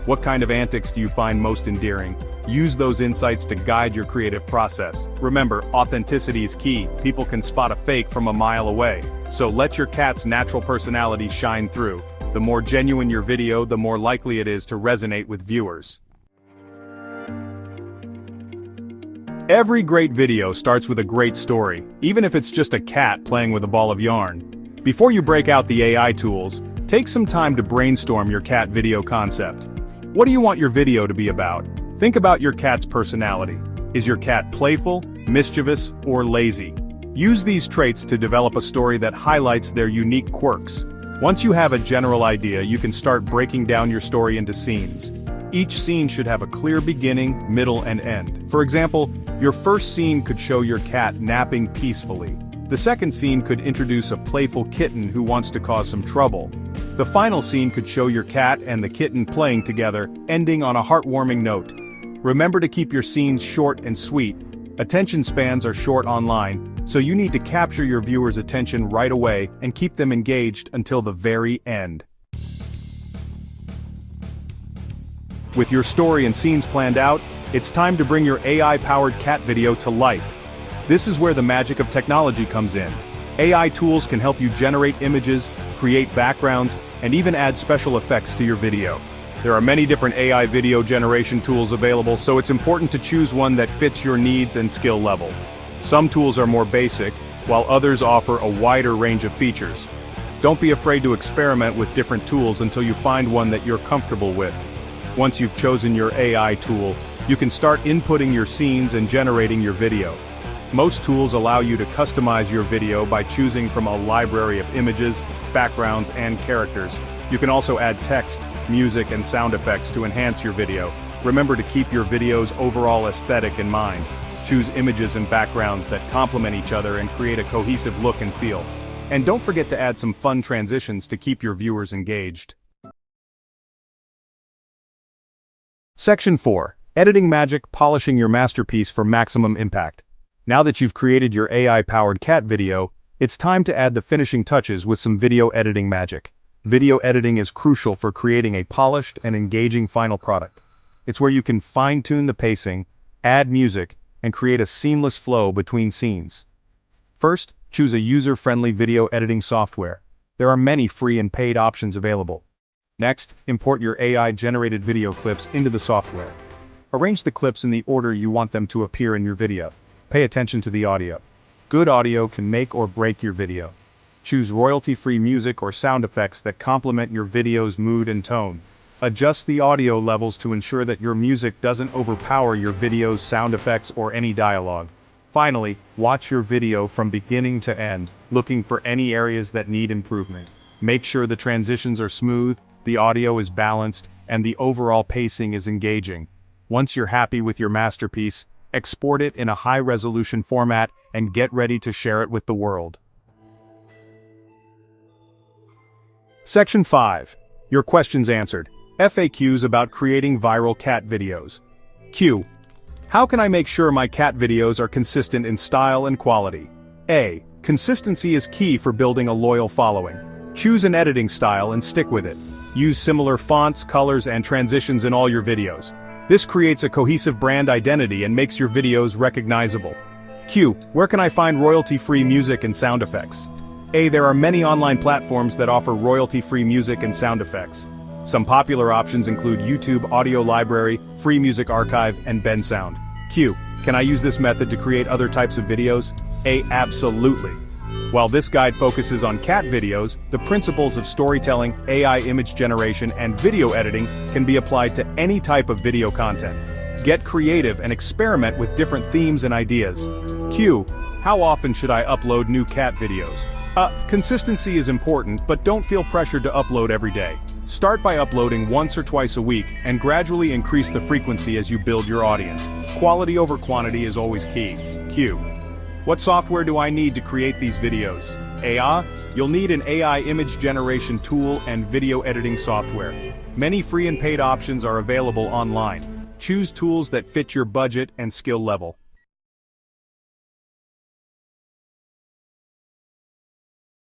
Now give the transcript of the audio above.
What kind of antics do you find most endearing? Use those insights to guide your creative process. Remember, authenticity is key. People can spot a fake from a mile away. So let your cat's natural personality shine through. The more genuine your video, the more likely it is to resonate with viewers. Every great video starts with a great story, even if it's just a cat playing with a ball of yarn. Before you break out the AI tools, take some time to brainstorm your cat video concept. What do you want your video to be about? Think about your cat's personality. Is your cat playful, mischievous, or lazy? Use these traits to develop a story that highlights their unique quirks. Once you have a general idea, you can start breaking down your story into scenes. Each scene should have a clear beginning, middle, and end. For example, your first scene could show your cat napping peacefully. The second scene could introduce a playful kitten who wants to cause some trouble. The final scene could show your cat and the kitten playing together, ending on a heartwarming note. Remember to keep your scenes short and sweet. Attention spans are short online, so you need to capture your viewers' attention right away and keep them engaged until the very end. With your story and scenes planned out, it's time to bring your AI-powered cat video to life. This is where the magic of technology comes in. AI tools can help you generate images, create backgrounds, and even add special effects to your video. There are many different AI video generation tools available, so it's important to choose one that fits your needs and skill level. Some tools are more basic, while others offer a wider range of features. Don't be afraid to experiment with different tools until you find one that you're comfortable with. Once you've chosen your AI tool, you can start inputting your scenes and generating your video. Most tools allow you to customize your video by choosing from a library of images, backgrounds, and characters. You can also add text, music, and sound effects to enhance your video. Remember to keep your video's overall aesthetic in mind. Choose images and backgrounds that complement each other and create a cohesive look and feel. And don't forget to add some fun transitions to keep your viewers engaged. Section 4. Editing Magic: Polishing your masterpiece for maximum impact. Now that you've created your AI-powered cat video, it's time to add the finishing touches with some video editing magic. Video editing is crucial for creating a polished and engaging final product. It's where you can fine-tune the pacing, add music, and create a seamless flow between scenes. First, choose a user-friendly video editing software. There are many free and paid options available. Next, import your AI-generated video clips into the software. Arrange the clips in the order you want them to appear in your video. Pay attention to the audio. Good audio can make or break your video. Choose royalty-free music or sound effects that complement your video's mood and tone. Adjust the audio levels to ensure that your music doesn't overpower your video's sound effects or any dialogue. Finally, watch your video from beginning to end, looking for any areas that need improvement. Make sure the transitions are smooth, the audio is balanced, and the overall pacing is engaging. Once you're happy with your masterpiece, export it in a high-resolution format and get ready to share it with the world. Section 5. Your questions answered. FAQs about creating viral cat videos. Q. How can I make sure my cat videos are consistent in style and quality? A. Consistency is key for building a loyal following. Choose an editing style and stick with it. Use similar fonts, colors, and transitions in all your videos. This creates a cohesive brand identity and makes your videos recognizable. Q. Where can I find royalty-free music and sound effects? A. There are many online platforms that offer royalty-free music and sound effects. Some popular options include YouTube Audio Library, Free Music Archive, and Bensound. Q. Can I use this method to create other types of videos? A. Absolutely. While this guide focuses on cat videos, the principles of storytelling, AI image generation, and video editing can be applied to any type of video content. Get creative and experiment with different themes and ideas. Q. How often should I upload new cat videos? Consistency is important, but don't feel pressured to upload every day. Start by uploading once or twice a week, and gradually increase the frequency as you build your audience. Quality over quantity is always key. Q. What software do I need to create these videos? AI? You'll need an AI image generation tool and video editing software. Many free and paid options are available online. Choose tools that fit your budget and skill level.